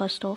1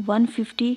150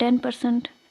10%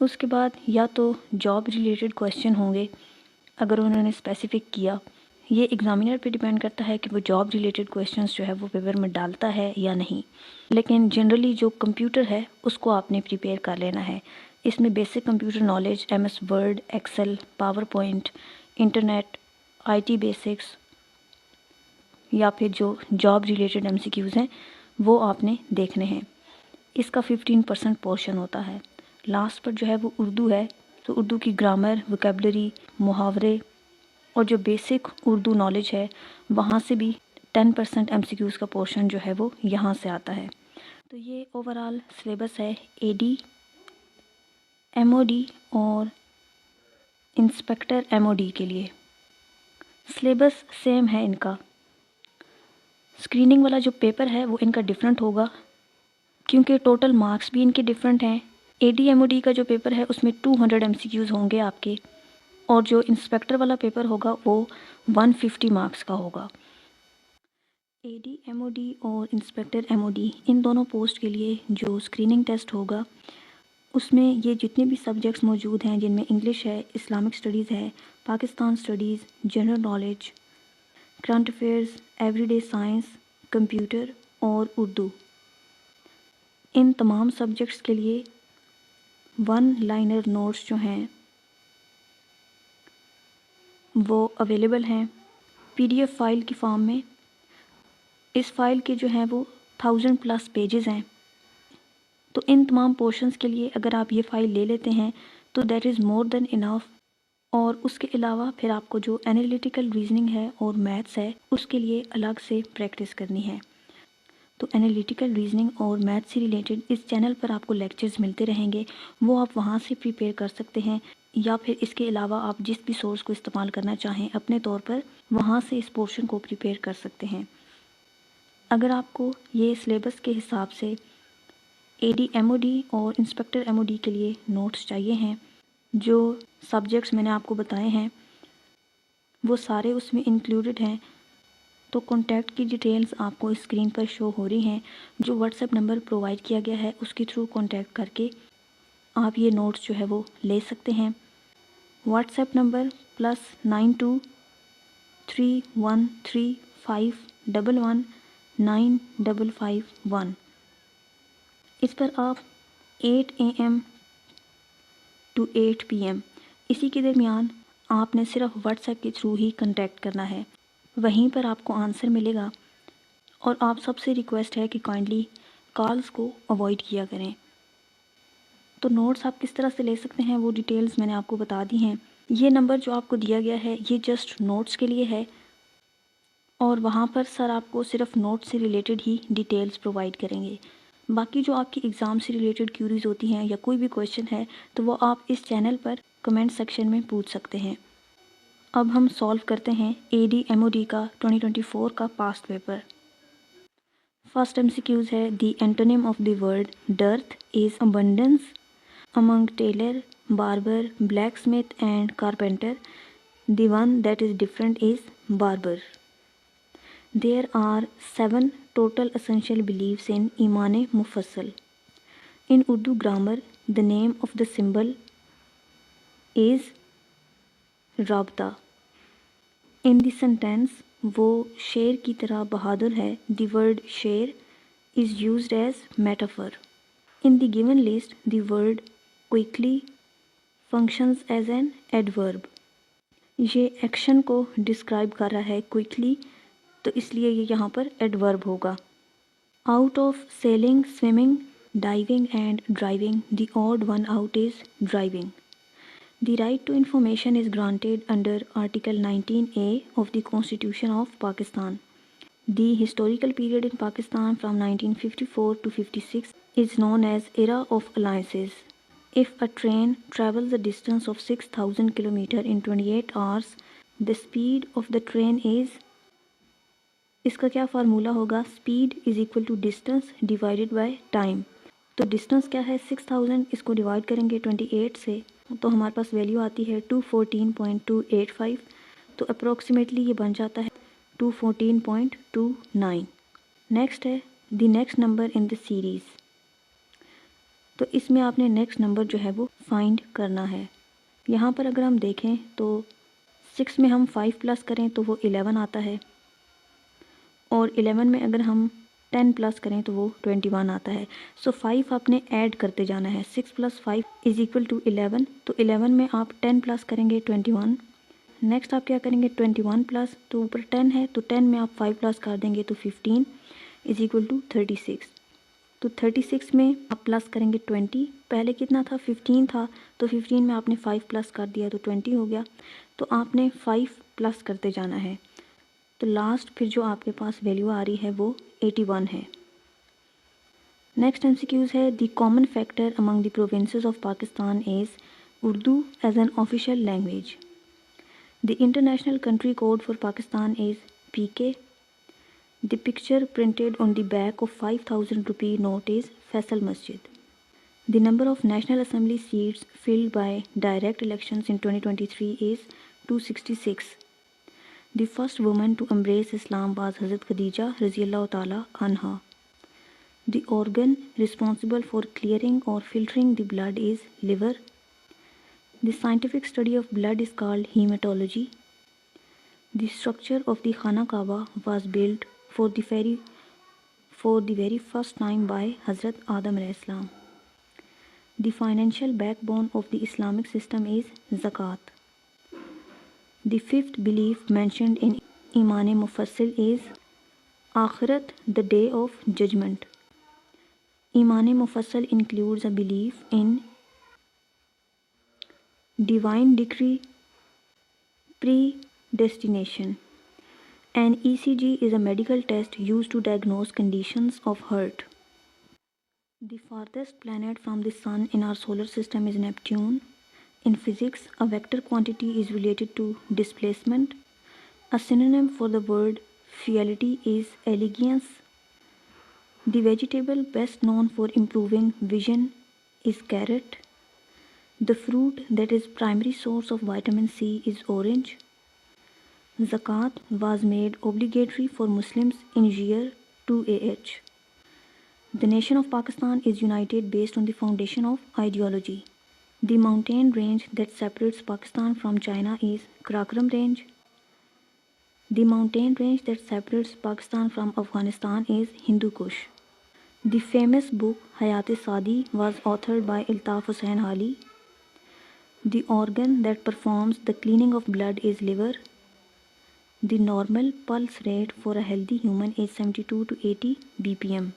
اس کے بعد یا تو جاب ریلیٹڈ کویشچن ہوں گے اگر انہوں نے اسپیسیفک کیا. یہ ایگزامینر پہ ڈیپینڈ کرتا ہے کہ وہ جاب ریلیٹڈ کویشچنس جو ہے وہ پیپر میں ڈالتا ہے یا نہیں. لیکن جنرلی جو کمپیوٹر ہے اس کو آپ نے پریپیئر کر لینا ہے. اس میں basic computer knowledge, M S Word, Excel, PowerPoint, internet, I T basics یا پھر جو job related M C Qs ہیں وہ آپ نے دیکھنے ہیں. اس کا 15% پورشن ہوتا ہے. لاسٹ پر جو ہے وہ اردو ہے، تو اردو کی گرامر، ویکیبلری، محاورے اور جو بیسک اردو نالج ہے وہاں سے بھی 10% ایم سی کیوز کا پورشن جو ہے وہ یہاں سے آتا ہے. تو یہ اوور آل سلیبس ہے اے ڈی، ایم او ڈی اور انسپیکٹر ایم او ڈی کے لیے. سلیبس سیم ہے ان کا. اسکریننگ والا جو پیپر ہے وہ ان کا ڈفرینٹ ہوگا کیونکہ ٹوٹل مارکس بھی ان کے ڈفرینٹ ہیں. A D M O D کا جو پیپر ہے اس میں 200 ایم سی کیوز ہوں گے آپ کے، اور جو انسپیکٹر والا پیپر ہوگا وہ 150 مارکس کا ہوگا. اے ڈی ایم او ڈی اور انسپیکٹر ایم او ڈی ان دونوں پوسٹ کے لیے جو اسکریننگ ٹیسٹ ہوگا اس میں یہ جتنے بھی سبجیکٹس موجود ہیں جن میں انگلش ہے، اسلامک اسٹڈیز ہے، Pakistan studies, general knowledge, current affairs, every day science, computer اور اردو، ان تمام سبجیکٹس کے لیے 1 لائنر نوٹس جو ہیں وہ اویلیبل ہیں پی ڈی ایف فائل کی فارم میں. اس فائل کے جو ہیں وہ 1000+ پیجز ہیں. تو ان تمام پورشنز کے لیے اگر آپ یہ فائل لے لیتے ہیں تو دیٹ از مور دین انف. اور اس کے علاوہ پھر آپ کو جو انالیٹیکل ریزننگ ہے اور میتھس ہے اس کے لیے الگ سے پریکٹس کرنی ہے. تو انالیٹیکل ریزننگ اور میتھس سے ریلیٹڈ اس چینل پر آپ کو لیکچرز ملتے رہیں گے، وہ آپ وہاں سے پریپیئر کر سکتے ہیں، یا پھر اس کے علاوہ آپ جس بھی سورس کو استعمال کرنا چاہیں اپنے طور پر وہاں سے اس پورشن کو پریپیئر کر سکتے ہیں. اگر آپ کو یہ سلیبس کے حساب سے اے ڈی ایم او ڈی اور انسپیکٹر ایم او ڈی کے لیے نوٹس چاہیے ہیں، جو سبجیکٹس میں نے آپ کو بتائے ہیں وہ سارے اس میں انکلوڈڈ ہیں. تو کانٹیکٹ کی ڈیٹیلز آپ کو اسکرین پر شو ہو رہی ہیں. جو واٹس ایپ نمبر پرووائڈ کیا گیا ہے اس کے تھرو کانٹیکٹ کر کے آپ یہ نوٹس جو ہے وہ لے سکتے ہیں. What's app number +923135119551. اس پر آپ 8 AM to 8 PM اسی کے درمیان آپ نے صرف واٹس ایپ کے تھرو ہی کنٹیکٹ کرنا ہے. وہیں پر آپ کو آنسر ملے گا. اور آپ سب سے ریکویسٹ ہے کہ کائنڈلی کالز کو اوائڈ کیا کریں. تو نوٹس آپ کس طرح سے لے سکتے ہیں وہ ڈیٹیلز میں نے آپ کو بتا دی ہیں. یہ نمبر جو آپ کو دیا گیا ہے یہ جسٹ نوٹس کے لیے ہے، اور وہاں پر سر آپ کو صرف نوٹس سے ریلیٹڈ ہی ڈیٹیلز پرووائڈ کریں گے. باقی جو آپ کی ایگزام سے ریلیٹڈ کیوریز ہوتی ہیں یا کوئی بھی کویشچن ہے تو وہ آپ اس چینل پر کمنٹ سیکشن میں پوچھ سکتے ہیں. اب ہم سالو کرتے ہیں A D M O D کا 2024 کا past paper. First M C Qs ہے the antonym of the word dearth is abundance among tailor, barber, blacksmith and carpenter. The one that is different is barber. There are 7 total essential beliefs in Iman Mufassal. In Urdu grammar, the name of the symbol is Rabta. In the sentence, وہ شیر کی طرح بہادر ہے. The word شیر is used as metaphor. In the given list, the word quickly functions as an adverb. یہ action کو describe کر رہا ہے کوئکلی، تو اس لیے یہ یہاں پر ایڈورب ہوگا. Out of sailing, swimming, diving and driving the odd one out is driving. The right to information is granted under article 19A of the constitution of Pakistan. The historical period in Pakistan from 1954 to 56 is known as era of alliances. If a train travels a distance of 6,000 km in 28 hours, the speed of the train is، اس کا کیا formula ہوگا؟ speed is equal to distance divided by time. تو distance کیا ہے 6000، اس کو divide کریں گے 28 سے تو ہمارے پاس ویلیو آتی ہے 214.285. تو اپروکسیمیٹلی یہ بن جاتا ہے 214.29. نیکسٹ ہے the next number in the series. تو اس میں آپ نے نیکسٹ نمبر جو ہے وہ فائنڈ کرنا ہے. یہاں پر اگر ہم دیکھیں تو 6 میں ہم 5 پلس کریں تو وہ 11 آتا ہے، اور 11 میں اگر ہم 10 پلس کریں تو وہ 21 آتا ہے. سو 5 آپ نے ایڈ کرتے جانا ہے. 6 + 5 = 11. تو 11 میں آپ 10 پلس کریں گے 21. نیکسٹ آپ کیا کریں گے 21 پلس، تو اوپر 10 ہے تو 10 میں آپ 5 پلس کر دیں گے تو 15 = 36. تو 36 میں آپ پلس کریں گے 20. پہلے کتنا تھا 15 تھا، تو 15 میں آپ نے 5 پلس کر دیا تو 20 ہو گیا. تو آپ نے 5 پلس کرتے جانا ہے. تو لاسٹ پھر جو آپ کے پاس ویلیو آ رہی ہے وہ 81 ہے. نیکسٹ MCQs ہے the common factor among the provinces of Pakistan is Urdu as an official language. The international country code for Pakistan is PK. The picture printed on the back of 5,000 rupee note is Faisal Masjid. The number of National Assembly seats filled by direct elections in 2023 is 266. The first woman to embrace Islam was Hazrat Khadija Raziyallahu Ta'ala Anha. The organ responsible for clearing or filtering the blood is liver. The scientific study of blood is called hematology. The structure of the Khana Kaaba was built for the very first time by Hazrat Adam alayhi salam. The financial backbone of the Islamic system is zakat. The fifth belief mentioned in Iman Mufassil is Akhirat, the day of judgment. Iman Mufassil includes a belief in divine decree, predestination. An ECG is a medical test used to diagnose conditions of heart. The farthest planet from the Sun in our solar system is Neptune. In physics, a vector quantity is related to displacement. A synonym for the word fidelity is elegance. The vegetable best known for improving vision is carrot. The fruit that is primary source of vitamin C is orange. Zakat was made obligatory for Muslims in year 2AH. The nation of Pakistan is united based on the foundation of ideology. The mountain range that separates Pakistan from China is Karakoram Range. The mountain range that separates Pakistan from Afghanistan is Hindu Kush. The famous book Hayat-e-Saadi was authored by Altaf Hussain Ali. The organ that performs the cleaning of blood is liver. The normal pulse rate for a healthy human is 72 to 80 BPM.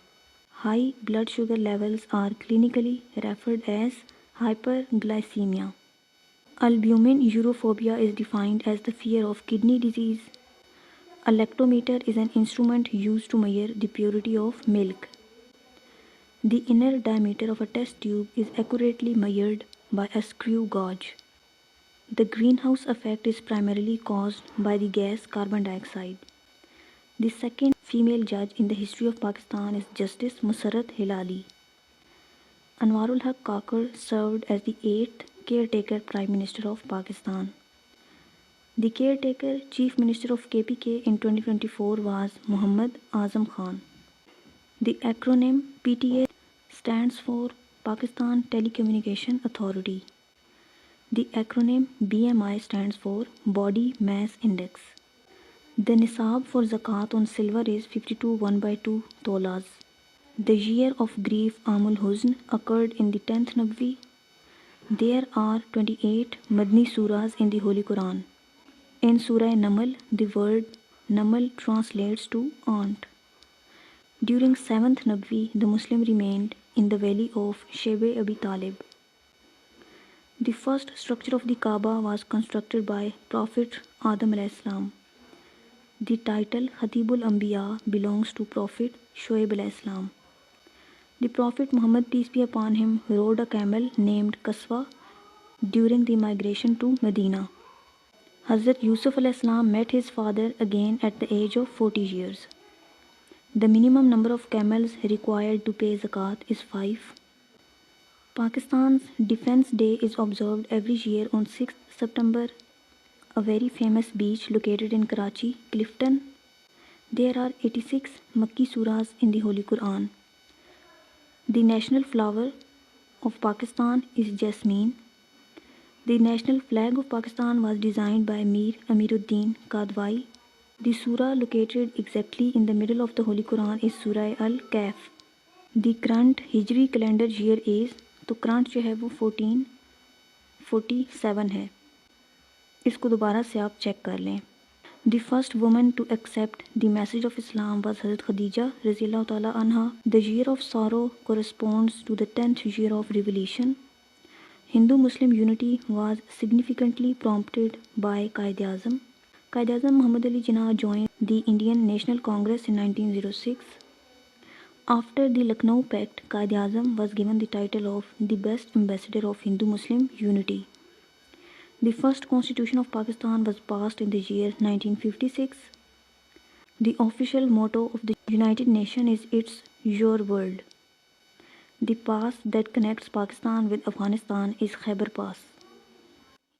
High blood sugar levels are clinically referred as hyperglycemia. Albumin urophobia is defined as the fear of kidney disease. A lactometer is an instrument used to measure the purity of milk. The inner diameter of a test tube is accurately measured by a screw gauge. The greenhouse effect is primarily caused by the gas carbon dioxide. The second female judge in the history of Pakistan is Justice Musarrat Hilali. Anwarul Haq Kakar served as the 8th caretaker Prime Minister of Pakistan. The caretaker Chief Minister of KPK in 2024 was Muhammad Azam Khan. The acronym PTA stands for Pakistan Telecommunication Authority. The acronym BMI stands for Body Mass Index. The nisab for zakat on silver is 52 1/2 tolas. The year of grief Amul Huzn occurred in the 10th Nabwi. There are 28 Madni surahs in the Holy Quran. In Surah Namal, the word Namal translates to ant. During 7th Nabwi, the Muslim remained in the valley of Shebe Abi Talib. The first structure of the Kaaba was constructed by Prophet Adam alayhi salam. The title Khatibul Anbiya belongs to Prophet Shoaib alayhi salam. The Prophet Muhammad, peace be upon him, rode a camel named Kaswa during the migration to Medina. Hazrat Yusuf alayhi salam met his father again at the age of 40 years. The minimum number of camels required to pay zakat is 5. Pakistan's Defence Day is observed every year on 6th September. A very famous beach located in Karachi, Clifton. There are 86 Makki surahs in the Holy Quran. The national flower of Pakistan is jasmine. The national flag of Pakistan was designed by Mir Amiruddin Kadwai. The surah located exactly in the middle of the Holy Quran is Surah Al-Kahf. The current Hijri calendar year is, تو current جو ہے وہ 1447 ہے. اس کو دوبارہ سے آپ check کر لیں. The first woman to accept the message of Islam was حضرت خدیجہ رضی اللہ تعالیٰ عنہ. The year of Saur corresponds to the 10th year of revolution. Hindu Muslim unity was significantly prompted by Quaid Azam. Quaid Azam Muhammad Ali Jinnah joined the Indian National Congress in 1906. After the Lucknow Pact, Qaid Azam was given the title of the Best Ambassador of Hindu-Muslim Unity. The first Constitution of Pakistan was passed in the year 1956. The official motto of the United Nations is "It's Your World." The pass that connects Pakistan with Afghanistan is Khyber Pass.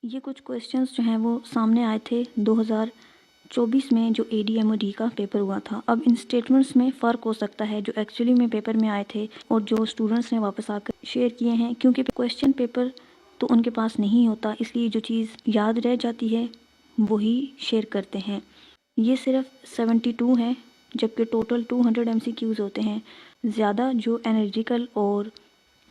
یہ کچھ questions جو ہیں وہ سامنے آئے تھے 2024 میں جو ADMOD کا پیپر ہوا تھا. اب ان سٹیٹمنٹس میں فرق ہو سکتا ہے جو ایکچولی میں پیپر میں آئے تھے اور جو اسٹوڈنٹس نے واپس آ کر شیئر کیے ہیں، کیونکہ کویسچن پیپر تو ان کے پاس نہیں ہوتا، اس لیے جو چیز یاد رہ جاتی ہے وہی شیئر کرتے ہیں. یہ صرف 72 ہیں جبکہ ٹوٹل 200 MCQs ہوتے ہیں. زیادہ جو انرجیکل اور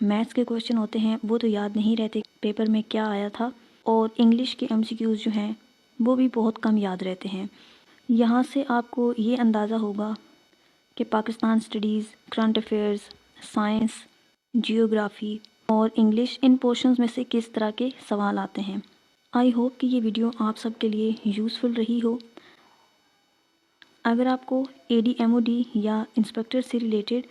میتھس کے کویسچن ہوتے ہیں وہ تو یاد نہیں رہتے پیپر میں کیا آیا تھا، اور انگلش کے MCQs جو ہیں وہ بھی بہت کم یاد رہتے ہیں. یہاں سے آپ کو یہ اندازہ ہوگا کہ Pakistan studies, current affairs, science, geography اور انگلش ان پورشنز میں سے کس طرح کے سوال آتے ہیں. آئی ہوپ کہ یہ ویڈیو آپ سب کے لیے یوزفل رہی ہو. اگر آپ کو ADMOD یا انسپیکٹر سے ریلیٹڈ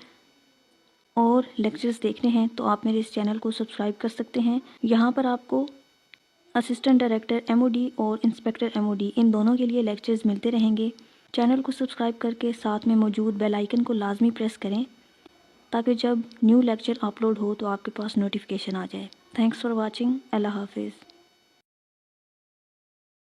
اور لیکچرز دیکھنے ہیں تو آپ میرے اس چینل کو سبسکرائب کر سکتے ہیں. یہاں پر آپ کو اسسٹنٹ ڈائریکٹر MOD اور انسپیکٹر MOD ان دونوں کے لیے لیکچرز ملتے رہیں گے. چینل کو سبسکرائب کر کے ساتھ میں موجود بیل آئیکن کو لازمی پریس کریں تاکہ جب نیو لیکچر اپلوڈ ہو تو آپ کے پاس نوٹیفیکیشن آ جائے. Thanks for watching. اللہ حافظ.